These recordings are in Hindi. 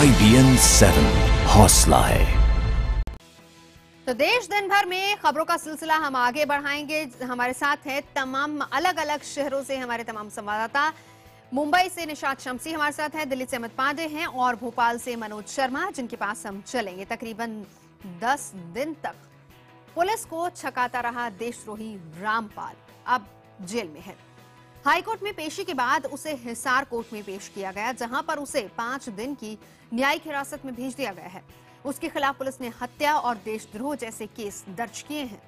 IBN 7 हौसला है। तो देश दिन भर में खबरों का सिलसिला हम आगे बढ़ाएंगे। हमारे साथ हैं तमाम अलग अलग शहरों से हमारे तमाम संवाददाता। मुंबई से निशात शमसी हमारे साथ हैं, दिल्ली से अमित पांडे हैं और भोपाल से मनोज शर्मा, जिनके पास हम चलेंगे। तकरीबन 10 दिन तक पुलिस को छकाता रहा देशद्रोही रामपाल अब जेल में है। हाईकोर्ट में पेशी के बाद उसे हिसार कोर्ट में पेश किया गया, जहां पर उसे 5 दिन की न्यायिक हिरासत में भेज दिया गया है। उसके खिलाफ पुलिस ने हत्या और देशद्रोह जैसे केस दर्ज किए हैं।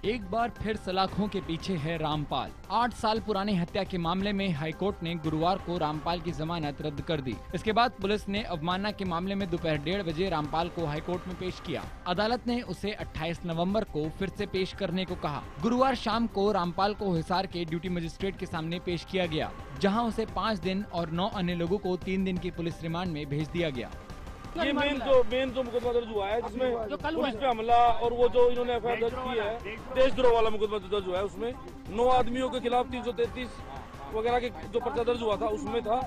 एक बार फिर सलाखों के पीछे है रामपाल। 8 साल पुराने हत्या के मामले में हाईकोर्ट ने गुरुवार को रामपाल की जमानत रद्द कर दी। इसके बाद पुलिस ने अवमानना के मामले में दोपहर 1:30 बजे रामपाल को हाईकोर्ट में पेश किया। अदालत ने उसे 28 नवंबर को फिर से पेश करने को कहा। गुरुवार शाम को रामपाल को हिसार के ड्यूटी मजिस्ट्रेट के सामने पेश किया गया, जहाँ उसे 5 दिन और 9 अन्य लोगों को 3 दिन की पुलिस रिमांड में भेज दिया गया। ये मेन जो मुकदमा दर्ज हुआ है, जिसमें पुलिस पे हमला और वो जो इन्होंने एफआईआर दर्ज की है देशद्रोह वाला मुकदमा दर्ज हुआ है, उसमें 9 आदमियों के खिलाफ 333 वगैरह के जो पर्चा दर्ज हुआ था उसमें था,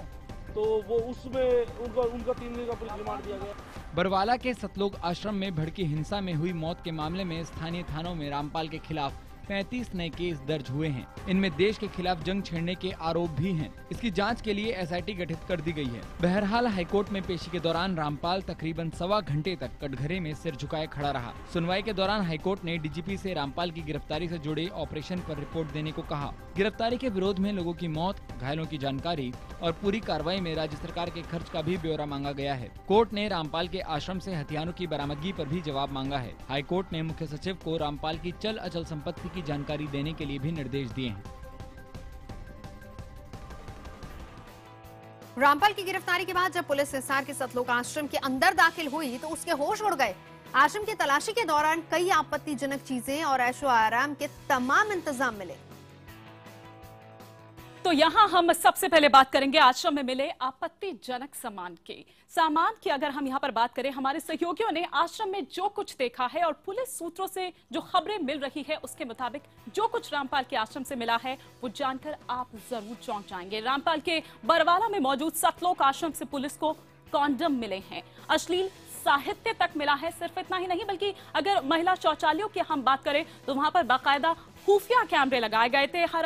तो वो उसमें उनका 3 दिन का पुलिस रिमांड दिया गया। बरवाला के सतलोक आश्रम में भड़की हिंसा में हुई मौत के मामले में स्थानीय थानों में रामपाल के खिलाफ 35 नए केस दर्ज हुए हैं। इनमें देश के खिलाफ जंग छेड़ने के आरोप भी हैं। इसकी जांच के लिए एसआईटी गठित कर दी गई है। बहरहाल हाईकोर्ट में पेशी के दौरान रामपाल तकरीबन 1.25 घंटे तक कटघरे में सिर झुकाए खड़ा रहा। सुनवाई के दौरान हाईकोर्ट ने डीजीपी से रामपाल की गिरफ्तारी से जुड़े ऑपरेशन पर रिपोर्ट देने को कहा। गिरफ्तारी के विरोध में लोगों की मौत, घायलों की जानकारी और पूरी कार्रवाई में राज्य सरकार के खर्च का भी ब्यौरा मांगा गया है। कोर्ट ने रामपाल के आश्रम से हथियारों की बरामदगी पर भी जवाब मांगा है। हाईकोर्ट ने मुख्य सचिव को रामपाल की चल अचल संपत्ति की जानकारी देने के लिए भी निर्देश दिए हैं। रामपाल की गिरफ्तारी के बाद जब पुलिस हिसार के सतलोक आश्रम के अंदर दाखिल हुई तो उसके होश उड़ गए। आश्रम की तलाशी के दौरान कई आपत्तिजनक चीजें और ऐशो आराम के तमाम इंतजाम मिले। तो यहाँ हम सबसे पहले बात करेंगे आश्रम में मिले आपत्तिजनक सामान की। अगर हम यहाँ पर बात करें, हमारे सहयोगियों ने आश्रम में जो कुछ देखा है और पुलिस सूत्रों से जो खबरें मिल रही है उसके मुताबिक जो कुछ रामपाल के आश्रम से मिला है वो जानकर आप जरूर चौंक जाएंगे। रामपाल के बरवाला में मौजूद सतलोक आश्रम से पुलिस को कॉन्डम मिले हैं, अश्लील साहित्य तक मिला है। सिर्फ इतना ही नहीं, बल्कि अगर महिला शौचालयों की हम बात करें तो वहां पर बाकायदा खुफिया कैमरे लगाए गए थे। हर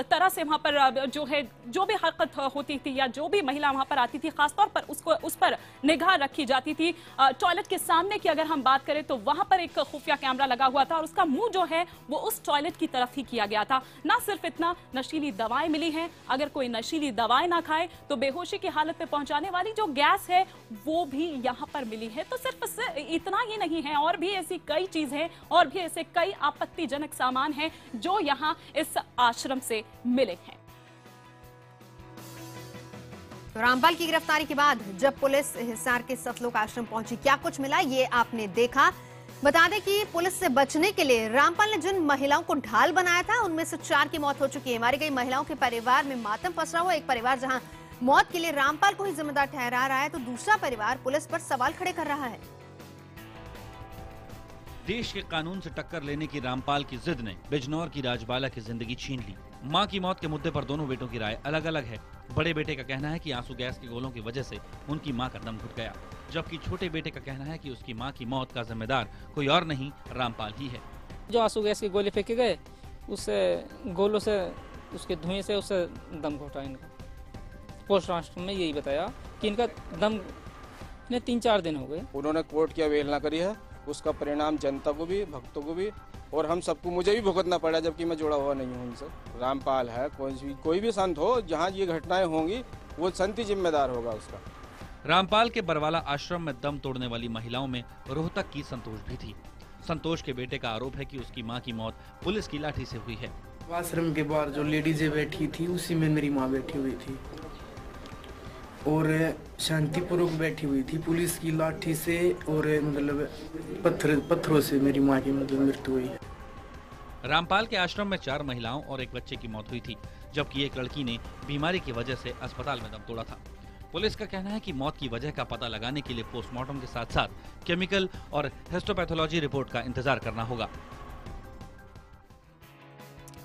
तरह से वहां पर जो भी हरकत होती थी या जो भी महिला वहां पर आती थी, खासतौर पर उस पर निगाह रखी जाती थी। टॉयलेट के सामने की अगर हम बात करें तो वहां पर एक खुफिया कैमरा लगा हुआ था और उसका मुंह जो है वो उस टॉयलेट की तरफ ही किया गया था। ना सिर्फ इतना, नशीली दवाएं मिली हैं। अगर कोई नशीली दवाएं ना खाए तो बेहोशी की हालत में पहुंचाने वाली जो गैस है वो भी यहाँ पर मिली है। तो सिर्फ इतना ही नहीं है, और भी ऐसी कई चीज है और भी ऐसे कई आपत्तिजनक सामान है जो यहाँ इस आश्रम से मिले हैं। रामपाल की गिरफ्तारी के बाद जब पुलिस हिसार के सतलोक आश्रम पहुंची, क्या कुछ मिला ये आपने देखा। बता दें कि पुलिस से बचने के लिए रामपाल ने जिन महिलाओं को ढाल बनाया था उनमें से 4 की मौत हो चुकी है। मारी गई महिलाओं के परिवार में मातम पसरा हुआ। एक परिवार जहां मौत के लिए रामपाल को ही जिम्मेदार ठहरा रहा है तो दूसरा परिवार पुलिस पर सवाल खड़े कर रहा है। देश के कानून से टक्कर लेने की रामपाल की जिद ने बिजनौर की राजबाला की जिंदगी छीन ली। मां की मौत के मुद्दे पर दोनों बेटों की राय अलग अलग है। बड़े बेटे का कहना है कि आंसू गैस के गोलों की वजह से उनकी मां का दम घुट गया, जबकि छोटे बेटे का कहना है कि उसकी मां की मौत का जिम्मेदार कोई और नहीं, रामपाल ही है। जो आंसू गैस के गोले फेंके गए, उस गोलों से, उसके धुएं से उससे दम घुटा इनका। पोस्टमार्टम में यही बताया कि इनका दम 3-4 दिन हो गए। उन्होंने कोर्ट की अवहेलना करी है, उसका परिणाम जनता को भी, भक्तों को भी और हम सबको, मुझे भी भुगतना पड़ा, जबकि मैं जुड़ा हुआ नहीं हूँ उनसे। रामपाल है, कोई भी संत हो, जहाँ ये घटनाएं होंगी वो संत ही जिम्मेदार होगा उसका। रामपाल के बरवाला आश्रम में दम तोड़ने वाली महिलाओं में रोहतक की संतोष भी थी। संतोष के बेटे का आरोप है कि उसकी मां की मौत पुलिस की लाठी से हुई है। आश्रम के बाहर जो लेडीजें बैठी थी उसी में मेरी माँ बैठी हुई थी और शांतिपूर्वक बैठी हुई थी। पुलिस की लाठी से और मतलब पत्थरों से मेरी माँ की मृत्यु हुई है। रामपाल के आश्रम में 4 महिलाओं और एक बच्चे की मौत हुई थी, जबकि एक लड़की ने बीमारी की वजह से अस्पताल में दम तोड़ा था। पुलिस का कहना है कि मौत की वजह का पता लगाने के लिए पोस्टमार्टम के साथ साथ केमिकल और हिस्टोपैथोलॉजी रिपोर्ट का इंतजार करना होगा।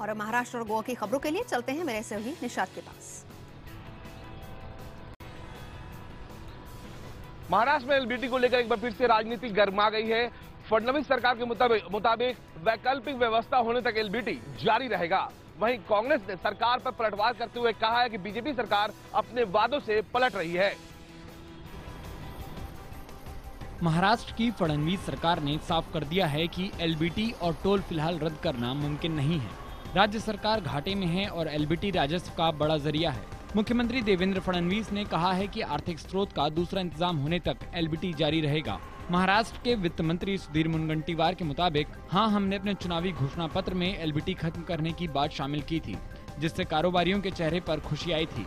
और महाराष्ट्र और गोवा की खबरों के लिए चलते हैं मेरे सहयोगी निशात के पास। महाराष्ट्र में एलबीटी को लेकर एक बार फिर से राजनीति गर्मा गई है। फडणवीस सरकार के मुताबिक वैकल्पिक व्यवस्था होने तक एलबीटी जारी रहेगा। वहीं कांग्रेस ने सरकार पर पलटवार करते हुए कहा है कि बीजेपी सरकार अपने वादों से पलट रही है। महाराष्ट्र की फडणवीस सरकार ने साफ कर दिया है कि एलबीटी और टोल फिलहाल रद्द करना मुमकिन नहीं है। राज्य सरकार घाटे में है और एलबीटी राजस्व का बड़ा जरिया है। मुख्यमंत्री देवेंद्र फडणवीस ने कहा है कि आर्थिक स्रोत का दूसरा इंतजाम होने तक एलबीटी जारी रहेगा। महाराष्ट्र के वित्त मंत्री सुधीर मुनगंटीवार के मुताबिक हाँ, हमने अपने चुनावी घोषणा पत्र में एलबीटी खत्म करने की बात शामिल की थी, जिससे कारोबारियों के चेहरे पर खुशी आई थी।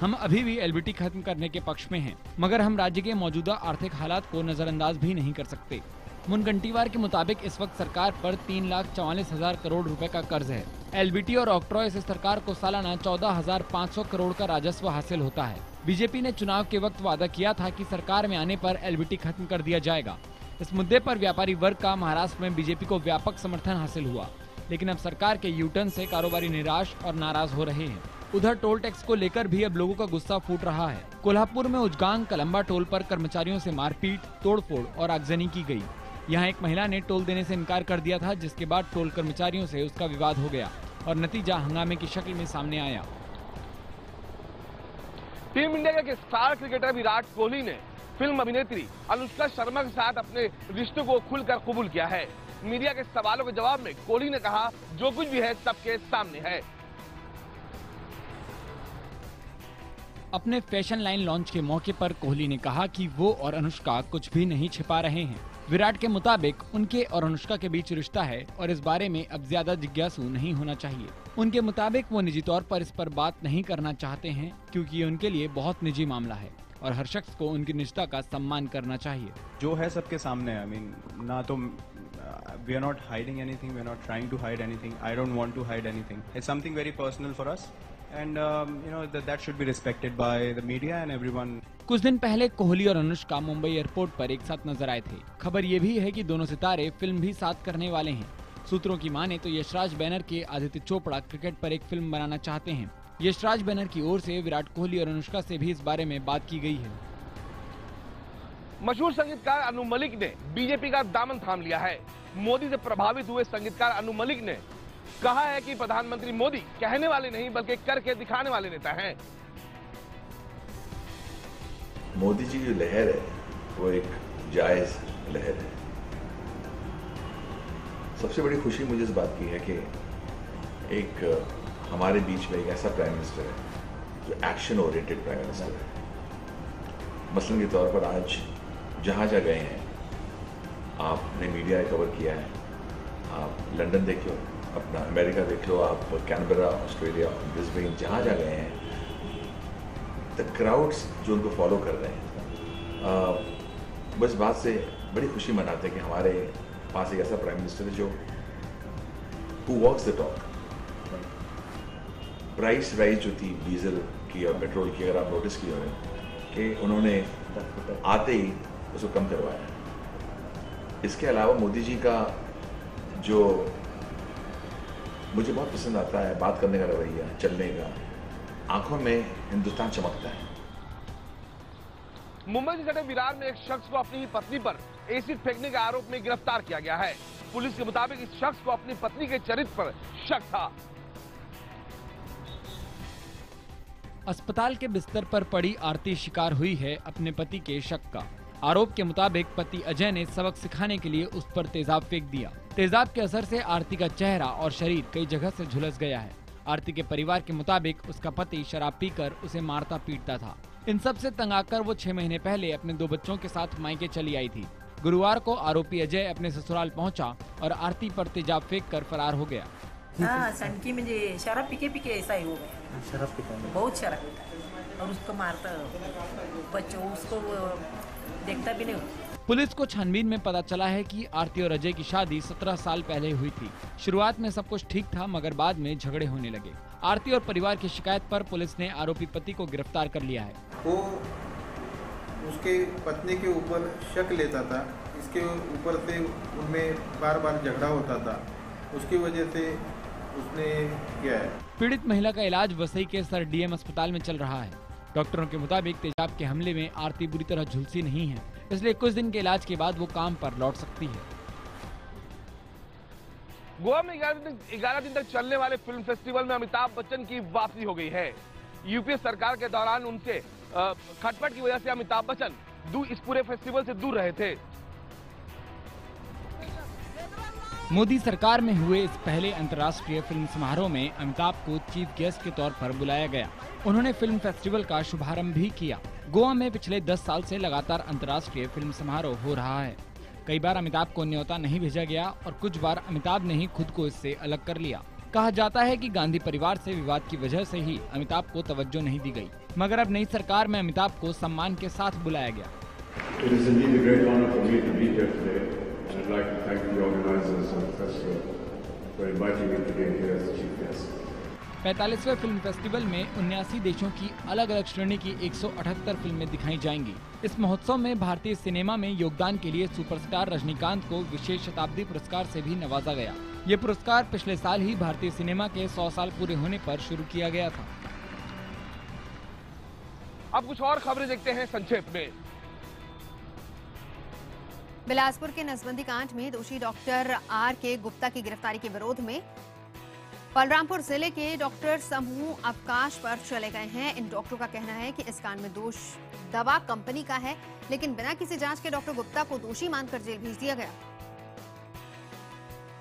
हम अभी भी एलबीटी खत्म करने के पक्ष में हैं, मगर हम राज्य के मौजूदा आर्थिक हालात को नजरअंदाज भी नहीं कर सकते। मुनगंटीवार के मुताबिक इस वक्त सरकार पर 3,44,000 करोड़ रुपए का कर्ज है। एलबीटी और ऑक्ट्रॉय से सरकार को सालाना 14,500 करोड़ का राजस्व हासिल होता है। बीजेपी ने चुनाव के वक्त वादा किया था कि सरकार में आने पर एलबीटी खत्म कर दिया जाएगा। इस मुद्दे पर व्यापारी वर्ग का महाराष्ट्र में बीजेपी को व्यापक समर्थन हासिल हुआ, लेकिन अब सरकार के यू-टर्न से कारोबारी निराश और नाराज हो रहे हैं। उधर टोल टैक्स को लेकर भी अब लोगों का गुस्सा फूट रहा है। कोल्हापुर में उजगांग कलंबा टोल पर कर्मचारियों से मारपीट, तोड़फोड़ और आगजनी की गई। यहाँ एक महिला ने टोल देने से इनकार कर दिया था, जिसके बाद टोल कर्मचारियों से उसका विवाद हो गया और नतीजा हंगामे की शक्ल में सामने आया। टीम इंडिया के स्टार क्रिकेटर विराट कोहली ने फिल्म अभिनेत्री अनुष्का शर्मा के साथ अपने रिश्ते को खुलकर कबूल किया है। मीडिया के सवालों के जवाब में कोहली ने कहा, जो कुछ भी है सबके सामने है। अपने फैशन लाइन लॉन्च के मौके पर कोहली ने कहा कि वो और अनुष्का कुछ भी नहीं छिपा रहे हैं। विराट के मुताबिक उनके और अनुष्का के बीच रिश्ता है और इस बारे में अब ज्यादा जिज्ञासु नहीं होना चाहिए। उनके मुताबिक वो निजी तौर पर इस पर बात नहीं करना चाहते हैं, क्योंकि ये उनके लिए बहुत निजी मामला है और हर शख्स को उनकी निजता का सम्मान करना चाहिए। जो है सबके सामने है। I mean, ना तो we are not hiding anything, we are not trying to hide anything. I don't want to hide anything. It's something very personal for us. And that should be respected by the media and everyone. कुछ दिन पहले कोहली और अनुष्का मुंबई एयरपोर्ट पर एक साथ नजर आए थे। खबर ये भी है कि दोनों सितारे फिल्म भी साथ करने वाले हैं। सूत्रों की माने तो यशराज बैनर के आदित्य चोपड़ा क्रिकेट पर एक फिल्म बनाना चाहते हैं। यशराज बैनर की ओर से विराट कोहली और अनुष्का से भी इस बारे में बात की गई है। मशहूर संगीतकार अनु मलिक ने बीजेपी का दामन थाम लिया है। मोदी से प्रभावित हुए संगीतकार अनु मलिक ने कहा है कि प्रधानमंत्री मोदी कहने वाले नहीं बल्कि करके दिखाने वाले नेता हैं। मोदी जी की लहर है वो एक जायज लहर है। सबसे बड़ी खुशी मुझे इस बात की है कि एक हमारे बीच में एक ऐसा प्राइम मिनिस्टर है जो एक्शन ओरिएंटेड प्राइम मिनिस्टर है। मसलन के तौर पर आज जहाँ जहाँ गए हैं, आपने मीडिया कवर किया है, आप लंदन देख लो, अपना अमेरिका देख लो, आप कैनबरा, ऑस्ट्रेलिया, ब्रिस्बेन, जहाँ जहाँ गए हैं, द क्राउड्स जो उनको फॉलो कर रहे हैं, बस बात से बड़ी खुशी मनाते हैं कि हमारे पास एक ऐसा प्राइम मिनिस्टर है जो who walks the talk. Price rise जो थी डीजल की और पेट्रोल की, अगर आप नोटिस किए होंगे कि उन्होंने आते ही उसको कम करवाया। इसके अलावा मोदी जी का जो मुझे बहुत पसंद आता है बात करने का रवैया, चलने का, आंखों में हिंदुस्तान चमकता है। मुंबई से सटे विरार में एक शख्स को अपनी ही पत्नी पर एसिड फेंकने के आरोप में गिरफ्तार किया गया है। पुलिस के मुताबिक इस शख्स को अपनी पत्नी के चरित्र पर शक था। अस्पताल के बिस्तर पर पड़ी आरती शिकार हुई है अपने पति के शक का। आरोप के मुताबिक पति अजय ने सबक सिखाने के लिए उस पर तेजाब फेंक दिया। तेजाब के असर से आरती का चेहरा और शरीर कई जगह से झुलस गया है। आरती के परिवार के मुताबिक उसका पति शराब पीकर उसे मारता पीटता था। इन सब से तंग आकर वो 6 महीने पहले अपने 2 बच्चों के साथ मायके चली आई थी। गुरुवार को आरोपी अजय अपने ससुराल पहुंचा और आरती पर तेजाब फेंक कर फरार हो गया। हाँ, सनकी मुझे शराब पीके ऐसा ही हो गया। शराब पीता बहुत शराब पीता और उसको मारता बच्चों, उसको देखता भी नहीं। पुलिस को छानबीन में पता चला है कि आरती और अजय की शादी 17 साल पहले हुई थी। शुरुआत में सब कुछ ठीक था, मगर बाद में झगड़े होने लगे। आरती और परिवार की शिकायत पर पुलिस ने आरोपी पति को गिरफ्तार कर लिया है। वो उसके पत्नी के ऊपर शक लेता था, इसके ऊपर से उनमें बार बार झगड़ा होता था, उसकी वजह से उसने किया है। पीड़ित महिला का इलाज वसई के सर डीएम अस्पताल में चल रहा है। डॉक्टरों के मुताबिक तेजाब के हमले में आरती बुरी तरह झुलसी नहीं है, इसलिए कुछ दिन के इलाज के बाद वो काम पर लौट सकती है। गोवा में 11 दिन तक चलने वाले फिल्म फेस्टिवल में अमिताभ बच्चन की वापसी हो गई है। यूपीए सरकार के दौरान उनसे खटपट की वजह से अमिताभ बच्चन इस पूरे फेस्टिवल से दूर रहे थे। मोदी सरकार में हुए इस पहले अंतर्राष्ट्रीय फिल्म समारोह में अमिताभ को चीफ गेस्ट के तौर पर बुलाया गया। उन्होंने फिल्म फेस्टिवल का शुभारंभ भी किया। गोवा में पिछले 10 साल से लगातार अंतर्राष्ट्रीय फिल्म समारोह हो रहा है। कई बार अमिताभ को न्योता नहीं भेजा गया और कुछ बार अमिताभ ने ही खुद को इससे अलग कर लिया। कहा जाता है कि गांधी परिवार से विवाद की वजह से ही अमिताभ को तवज्जो नहीं दी गई, मगर अब नई सरकार में अमिताभ को सम्मान के साथ बुलाया गया। 45वें फिल्म फेस्टिवल में 79 देशों की अलग अलग श्रेणी की 178 फिल्में दिखाई जाएंगी। इस महोत्सव में भारतीय सिनेमा में योगदान के लिए सुपरस्टार रजनीकांत को विशेष शताब्दी पुरस्कार से भी नवाजा गया। ये पुरस्कार पिछले साल ही भारतीय सिनेमा के 100 साल पूरे होने पर शुरू किया गया था। अब कुछ और खबरें देखते हैं संक्षेप में। बिलासपुर के नसबंदी कांड में दोषी डॉक्टर R.K. गुप्ता की गिरफ्तारी के विरोध में बलरामपुर जिले के डॉक्टर समूह अवकाश पर चले गए हैं। इन डॉक्टरों का कहना है कि इस कांड में दोष दवा कंपनी का है, लेकिन बिना किसी जांच के डॉक्टर गुप्ता को दोषी मानकर जेल भेज दिया गया।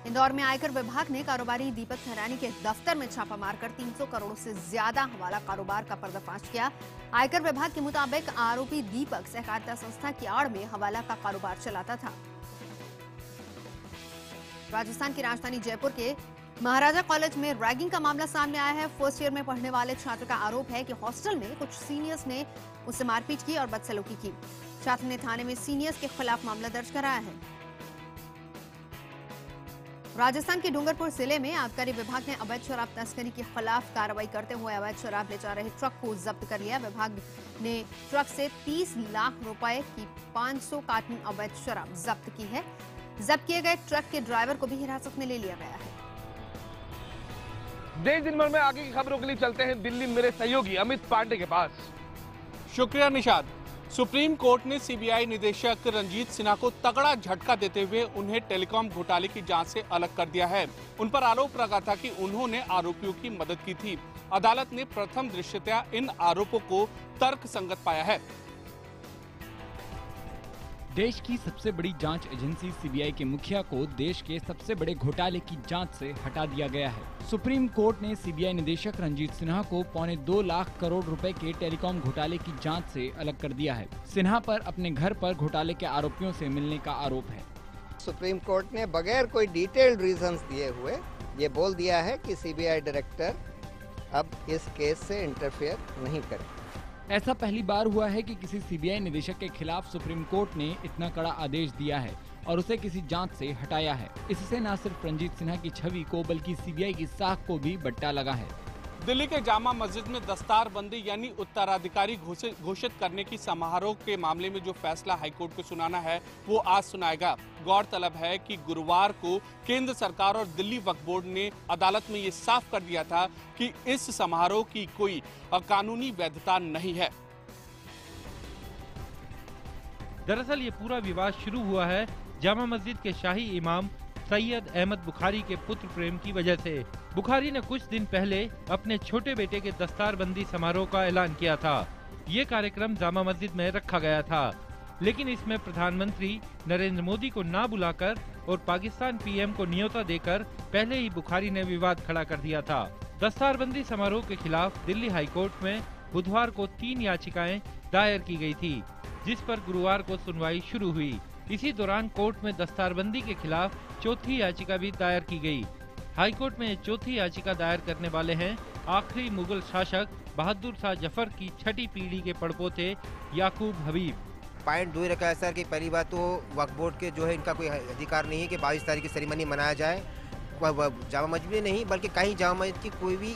इंदौर में आयकर विभाग ने कारोबारी दीपक थरानी के दफ्तर में छापा मारकर 300 करोड़ से ज्यादा हवाला कारोबार का पर्दाफाश किया। आयकर विभाग के मुताबिक आरोपी दीपक सहकारिता संस्था की आड़ में हवाला का कारोबार चलाता था। राजस्थान की राजधानी जयपुर के महाराजा कॉलेज में रैगिंग का मामला सामने आया है। फर्स्ट ईयर में पढ़ने वाले छात्र का आरोप है कि हॉस्टल में कुछ सीनियर्स ने उससे मारपीट की और बदसलूकी की। छात्र ने थाने में सीनियर्स के खिलाफ मामला दर्ज कराया है। राजस्थान के डूंगरपुर जिले में आबकारी विभाग ने अवैध शराब तस्करी के खिलाफ कार्रवाई करते हुए अवैध शराब ले जा रहे ट्रक को जब्त कर लिया। विभाग ने ट्रक से 30 लाख रुपए की 500 कार्टन अवैध शराब जब्त की है। जब्त किए गए ट्रक के ड्राइवर को भी हिरासत में ले लिया गया है। देश दिन भर में आगे की खबरों के लिए चलते हैं दिल्ली मेरे सहयोगी अमित पांडे के पास। शुक्रिया निशाद। सुप्रीम कोर्ट ने सीबीआई निदेशक रंजीत सिन्हा को तगड़ा झटका देते हुए उन्हें टेलीकॉम घोटाले की जांच से अलग कर दिया है। उन पर आरोप लगा था कि उन्होंने आरोपियों की मदद की थी। अदालत ने प्रथम दृष्टया इन आरोपों को तर्कसंगत पाया है। देश की सबसे बड़ी जांच एजेंसी सीबीआई के मुखिया को देश के सबसे बड़े घोटाले की जांच से हटा दिया गया है। सुप्रीम कोर्ट ने सीबीआई निदेशक रंजीत सिन्हा को 2.25 लाख करोड़ रुपए के टेलीकॉम घोटाले की जांच से अलग कर दिया है। सिन्हा पर अपने घर पर घोटाले के आरोपियों से मिलने का आरोप है। सुप्रीम कोर्ट ने बगैर कोई डिटेल्ड रीजंस दिए हुए ये बोल दिया है कि सीबीआई डायरेक्टर अब इस केस से इंटरफेयर नहीं करे। ऐसा पहली बार हुआ है कि किसी सीबीआई निदेशक के खिलाफ सुप्रीम कोर्ट ने इतना कड़ा आदेश दिया है और उसे किसी जांच से हटाया है। इससे न सिर्फ रंजीत सिन्हा की छवि को बल्कि सीबीआई की साख को भी बट्टा लगा है। दिल्ली के जामा मस्जिद में दस्तारबंदी यानी उत्तराधिकारी घोषित करने की समारोह के मामले में जो फैसला हाईकोर्ट को सुनाना है वो आज सुनाएगा। गौरतलब है कि गुरुवार को केंद्र सरकार और दिल्ली वक्फ बोर्ड ने अदालत में ये साफ कर दिया था कि इस समारोह की कोई कानूनी वैधता नहीं है। दरअसल ये पूरा विवाद शुरू हुआ है जामा मस्जिद के शाही इमाम सैयद अहमद बुखारी के पुत्र प्रेम की वजह से। बुखारी ने कुछ दिन पहले अपने छोटे बेटे के दस्तारबंदी समारोह का ऐलान किया था। ये कार्यक्रम जामा मस्जिद में रखा गया था, लेकिन इसमें प्रधानमंत्री नरेंद्र मोदी को ना बुलाकर और पाकिस्तान पीएम को न्योता देकर पहले ही बुखारी ने विवाद खड़ा कर दिया था। दस्तारबंदी समारोह के खिलाफ दिल्ली हाईकोर्ट में बुधवार को 3 याचिकाएं दायर की गई थी, जिस पर गुरुवार को सुनवाई शुरू हुई। इसी दौरान कोर्ट में दस्तारबंदी के खिलाफ चौथी याचिका भी दायर की गई। हाईकोर्ट में चौथी याचिका दायर करने वाले हैं आखिरी मुगल शासक बहादुर शाह जफर की 6ठी पीढ़ी के पड़पोते याकूब हबीब। पॉइंट 2 रखा है सर कि पहली बात तो वक्फ बोर्ड के जो है इनका कोई अधिकार नहीं है कि 22 तारीख की सेरेमनी मनाया जाए। जामा मस्जिद में नहीं बल्कि कहीं जामा मस्जिद की कोई भी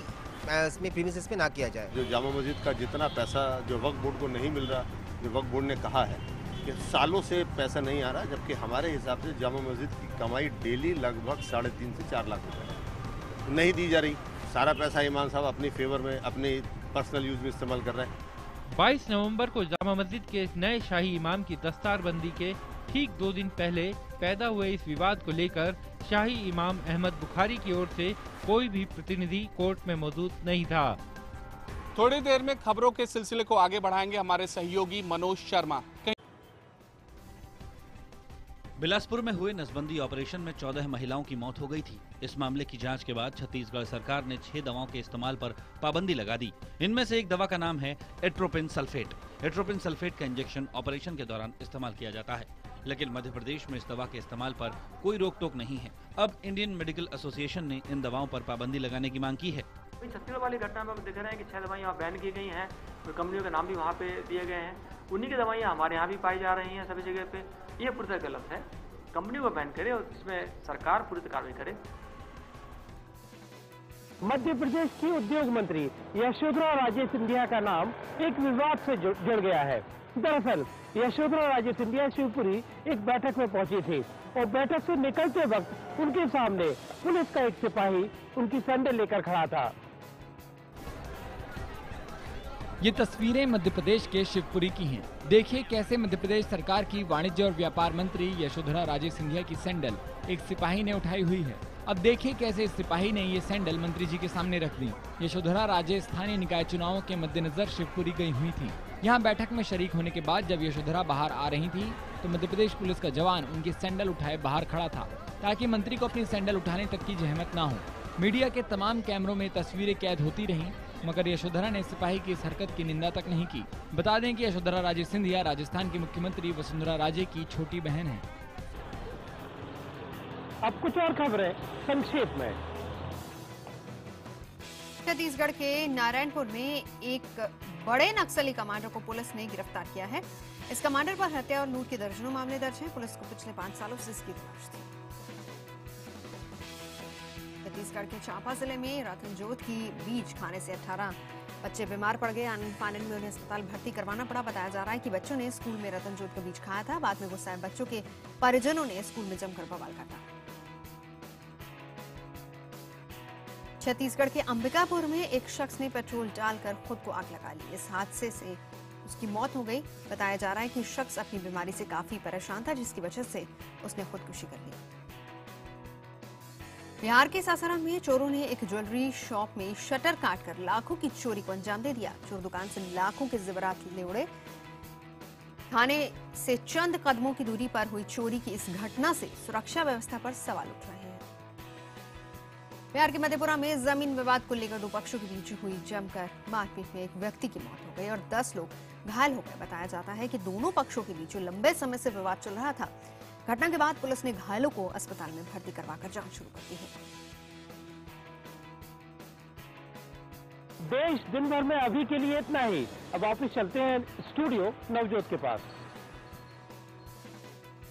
इसमें प्रीमिसेस पे ना किया जाए। जो जामा मस्जिद का जितना पैसा जो वक्फ बोर्ड को नहीं मिल रहा, जो वक्फ बोर्ड ने कहा है कि सालों से पैसा नहीं आ रहा, जबकि हमारे हिसाब से जामा मस्जिद की कमाई डेली लगभग 3.5 से 4 लाख रुपए नहीं दी जा रही। सारा पैसा इमाम साहब अपनी फेवर में अपने पर्सनल यूज में इस्तेमाल कर रहे हैं। 22 नवंबर को जामा मस्जिद के नए शाही इमाम की दस्तारबंदी के ठीक 2 दिन पहले पैदा हुए इस विवाद को लेकर शाही इमाम अहमद बुखारी की ओर से कोई भी प्रतिनिधि कोर्ट में मौजूद नहीं था। थोड़ी देर में खबरों के सिलसिले को आगे बढ़ाएंगे हमारे सहयोगी मनोज शर्मा। बिलासपुर में हुए नसबंदी ऑपरेशन में 14 महिलाओं की मौत हो गई थी। इस मामले की जांच के बाद छत्तीसगढ़ सरकार ने 6 दवाओं के इस्तेमाल पर पाबंदी लगा दी। इनमें से एक दवा का नाम है एट्रोपिन सल्फेट। एट्रोपिन सल्फेट का इंजेक्शन ऑपरेशन के दौरान इस्तेमाल किया जाता है, लेकिन मध्य प्रदेश में इस दवा के इस्तेमाल पर कोई रोक टोक नहीं है। अब इंडियन मेडिकल एसोसिएशन ने इन दवाओं पर पाबंदी लगाने की मांग की है। छत्तीसगढ़ वाली घटना में हम देख रहे हैं कि 6 दवाइयाँ वहाँ बैन की गई हैं और कंपनियों के नाम भी वहाँ पे दिए गए हैं। उन्हीं की दवाइयाँ हमारे यहाँ भी पाई जा रही हैं सभी जगह पे। ये पूरी तरह गलत है। कंपनियों को बैन करे और इसमें सरकार पूरी तरह कार्रवाई करे। मध्य प्रदेश की उद्योग मंत्री यशोधरा राजे सिंधिया का नाम एक विवाद से जुड़ गया है। दरअसल यशोधरा राजे सिंधिया शिवपुरी एक बैठक में पहुंची थी और बैठक से निकलते वक्त उनके सामने पुलिस का एक सिपाही उनकी सैंडल लेकर खड़ा था। ये तस्वीरें मध्य प्रदेश के शिवपुरी की हैं। देखिए कैसे मध्य प्रदेश सरकार की वाणिज्य और व्यापार मंत्री यशोधरा राजे सिंधिया की सैंडल एक सिपाही ने उठाई हुई है। अब देखिए कैसे इस सिपाही ने ये सैंडल मंत्री जी के सामने रख दी। यशोधरा राजे स्थानीय निकाय चुनावों के मद्देनजर शिवपुरी गई हुई थी। यहाँ बैठक में शरीक होने के बाद जब यशोधरा बाहर आ रही थी तो मध्य प्रदेश पुलिस का जवान उनकी सैंडल उठाए बाहर खड़ा था, ताकि मंत्री को अपनी सैंडल उठाने तक की जहमत ना हो। मीडिया के तमाम कैमरों में तस्वीरें कैद होती रहीं, मगर यशोधरा ने सिपाही की इस हरकत की निंदा तक नहीं की। बता दें कि यशोधरा राजे सिंधिया राजस्थान की मुख्यमंत्री वसुंधरा राजे की छोटी बहन है। अब कुछ और खबरें संक्षेप में। छत्तीसगढ़ के नारायणपुर में एक बड़े नक्सली कमांडर को पुलिस ने गिरफ्तार किया है। इस कमांडर पर हत्या और लूट के दर्जनों मामले दर्ज हैं। पुलिस को पिछले 5 सालों से इसकी तलाश थी। छत्तीसगढ़ के चांपा जिले में रतनजोत की बीज खाने से 18 बच्चे बीमार पड़ गए। आनंद फानन में उन्हें अस्पताल भर्ती करवाना पड़ा। बताया जा रहा है कि बच्चों ने स्कूल में रतनजोत का बीज खाया था। बाद में गुस्साए बच्चों के परिजनों ने स्कूल में जमकर बवाल काटा। छत्तीसगढ़ के अंबिकापुर में एक शख्स ने पेट्रोल डालकर खुद को आग लगा ली। इस हादसे से उसकी मौत हो गई। बताया जा रहा है कि शख्स अपनी बीमारी से काफी परेशान था, जिसकी वजह से उसने खुदकुशी कर ली। बिहार के सासाराम में चोरों ने एक ज्वेलरी शॉप में शटर काटकर लाखों की चोरी को अंजाम दे दिया। चोर दुकान से लाखों के जेवरात ले उड़े। थाने से चंद कदमों की दूरी पर हुई चोरी की इस घटना से सुरक्षा व्यवस्था पर सवाल उठ रहे हैं। बिहार के मधेपुरा में जमीन विवाद को लेकर 2 पक्षों के बीच हुई जमकर मारपीट में एक व्यक्ति की मौत हो गई और 10 लोग घायल हो गए। बताया जाता है कि दोनों पक्षों के बीच लंबे समय से विवाद चल रहा था। घटना के बाद पुलिस ने घायलों को अस्पताल में भर्ती करवाकर जांच शुरू कर दी है। देश दिन भर में अभी के लिए इतना ही। अब वापस चलते हैं स्टूडियो नवजोत के पास।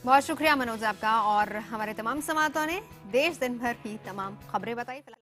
बहुत शुक्रिया मनोज आपका और हमारे तमाम संवाददाताओं ने देश दिन भर की तमाम खबरें बताई।